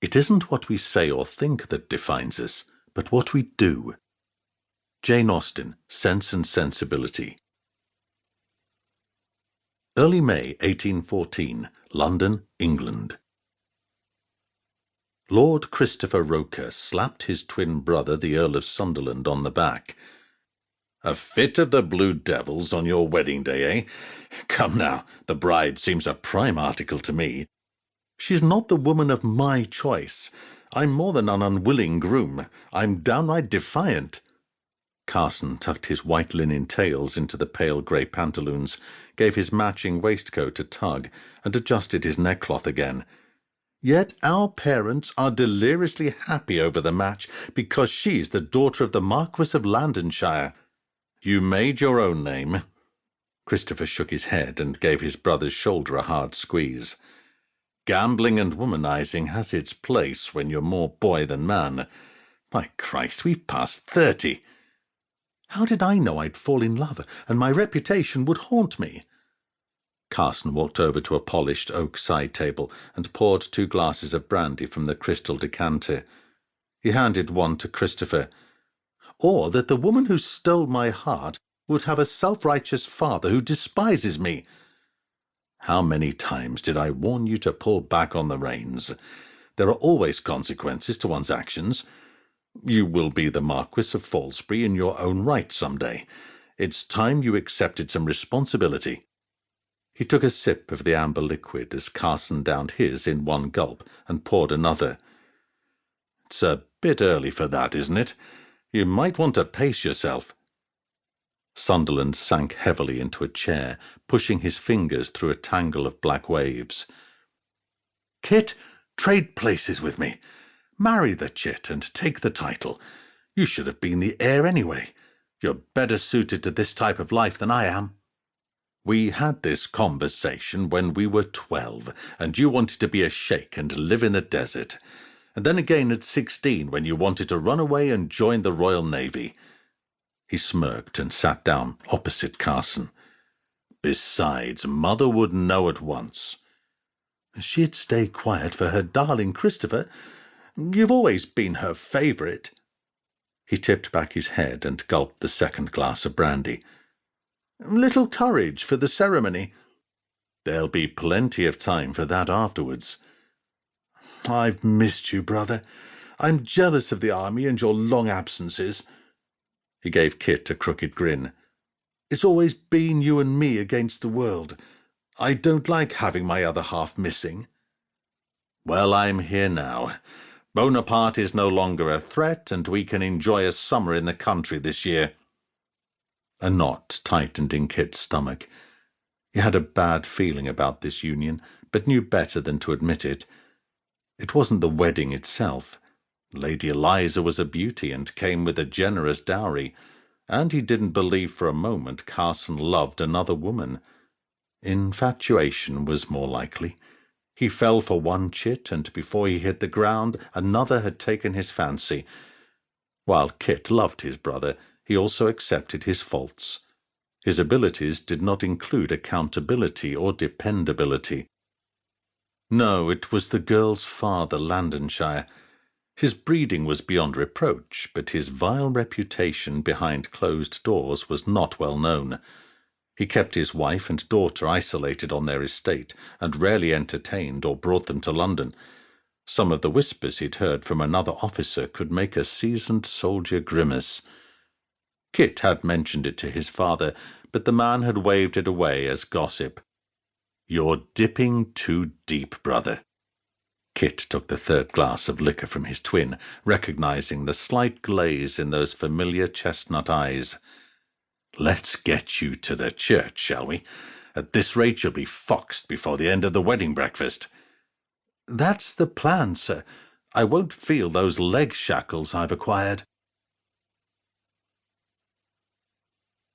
It isn't what we say or think that defines us, but what we do. Jane Austen, Sense and Sensibility. Early May 1814, London, England. Lord Christopher Roker slapped his twin brother, the Earl of Sunderland, on the back. "A fit of the Blue Devils on your wedding day, eh? Come now, the bride seems a prime article to me." "She's not the woman of my choice. I'm more than an unwilling groom. I'm downright defiant." Carson tucked his white linen tails into the pale grey pantaloons, gave his matching waistcoat a tug, and adjusted his neckcloth again. "Yet our parents are deliriously happy over the match because she's the daughter of the Marquis of Landonshire." "You made your own name." Christopher shook his head and gave his brother's shoulder a hard squeeze. "Gambling and womanizing has its place when you're more boy than man. My Christ, we've passed 30. "How did I know I'd fall in love and my reputation would haunt me?" Carson walked over to a polished oak side table and poured 2 glasses of brandy from the crystal decanter. He handed one to Christopher. "Or that the woman who stole my heart would have a self-righteous father who despises me." "How many times did I warn you to pull back on the reins? There are always consequences to one's actions. You will be the Marquis of Falsbury in your own right some day. It's time you accepted some responsibility." He took a sip of the amber liquid as Carson downed his in one gulp and poured another. "It's a bit early for that, isn't it? You might want to pace yourself." Sunderland sank heavily into a chair, pushing his fingers through a tangle of black waves. "Kit, trade places with me. Marry the chit and take the title. You should have been the heir anyway. You're better suited to this type of life than I am." "We had this conversation when we were 12, and you wanted to be a sheikh and live in the desert. And then again at 16 when you wanted to run away and join the Royal Navy." He smirked and sat down opposite Carson. "Besides, Mother would know at once." "She'd stay quiet for her darling Christopher. You've always been her favourite." He tipped back his head and gulped the second glass of brandy. "Little courage for the ceremony." "There'll be plenty of time for that afterwards." "I've missed you, brother. I'm jealous of the army and your long absences." He gave Kit a crooked grin. "It's always been you and me against the world. I don't like having my other half missing." "Well, I'm here now. Bonaparte is no longer a threat, and we can enjoy a summer in the country this year." A knot tightened in Kit's stomach. He had a bad feeling about this union, but knew better than to admit it. It wasn't the wedding itself. Lady Eliza was a beauty and came with a generous dowry, and he didn't believe for a moment Carson loved another woman. Infatuation was more likely. He fell for one chit, and before he hit the ground, another had taken his fancy. While Kit loved his brother, he also accepted his faults. His abilities did not include accountability or dependability. No, it was the girl's father, Landonshire. His breeding was beyond reproach, but his vile reputation behind closed doors was not well known. He kept his wife and daughter isolated on their estate, and rarely entertained or brought them to London. Some of the whispers he'd heard from another officer could make a seasoned soldier grimace. Kit had mentioned it to his father, but the man had waved it away as gossip. "You're dipping too deep, brother." Kit took the third glass of liquor from his twin, recognizing the slight glaze in those familiar chestnut eyes. "Let's get you to the church, shall we? At this rate you'll be foxed before the end of the wedding breakfast." "That's the plan, sir. I won't feel those leg shackles I've acquired."